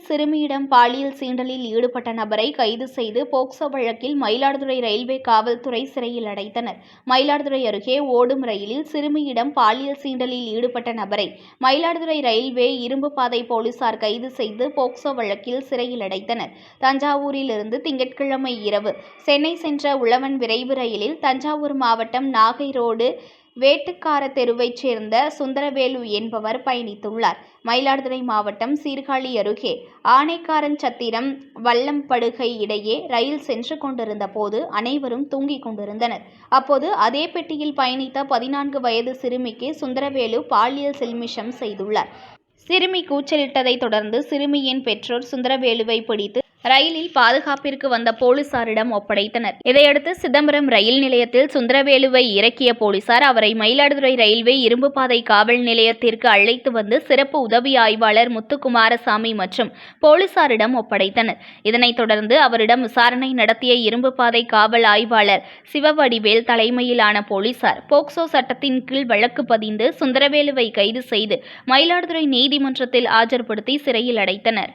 சிறுமியிடம் பாலியல் சீண்டலில் ஈடுபட்ட நபரை கைது செய்து போக்சோ வழக்கில் மயிலாடுதுறை ரயில்வே காவல்துறை சிறையில் அடைத்தனர். மயிலாடுதுறை அருகே ஓடும் ரயிலில் சிறுமியிடம் பாலியல் சீண்டலில் ஈடுபட்ட நபரை மயிலாடுதுறை ரயில்வே இரும்பு பாதை போலீசார் கைது செய்து போக்சோ வழக்கில் சிறையில் அடைத்தனர். தஞ்சாவூரில் இருந்து திங்கட்கிழமை இரவு சென்னை சென்ற உழவன் விரைவு ரயிலில் தஞ்சாவூர் மாவட்டம் நாகை ரோடு வேட்டுக்கார தெருவைச் சேர்ந்த சுந்தரவேலு என்பவர் பயணித்துள்ளார். மயிலாடுதுறை மாவட்டம் சீர்காழி அருகே ஆனைக்காரன் சத்திரம் வல்லம்படுகை இடையே ரயில் சென்று கொண்டிருந்த போது அனைவரும் தூங்கிக் கொண்டிருந்தனர். அப்போது அதே பெட்டியில் பயணித்த 14 வயது சிறுமிக்கு சுந்தரவேலு பாலியல் சில்மிஷம் செய்துள்ளார். சிறுமி கூச்சலிட்டதை தொடர்ந்து சிறுமியின் பெற்றோர் சுந்தரவேலுவை பிடித்து ரயிலில் பாதுகாப்பிற்கு வந்த போலீசாரிடம் ஒப்படைத்தனர். இதையடுத்து சிதம்பரம் ரயில் நிலையத்தில் சுந்தரவேலுவை இறக்கிய போலீசார் அவரை மயிலாடுதுறை ரயில்வே இரும்பு பாதை காவல் நிலையத்திற்கு அழைத்து வந்து சிறப்பு உதவி ஆய்வாளர் முத்துக்குமாரசாமி மற்றும் போலீசாரிடம் ஒப்படைத்தனர். இதனைத் தொடர்ந்து அவரிடம் விசாரணை நடத்திய இரும்பு பாதை காவல் ஆய்வாளர் சிவவடிவேல் தலைமையிலான போலீசார் போக்சோ சட்டத்தின் கீழ் வழக்கு பதிந்து சுந்தரவேலுவை கைது செய்து மயிலாடுதுறை நீதிமன்றத்தில் ஆஜர்படுத்தி சிறையில் அடைத்தனர்.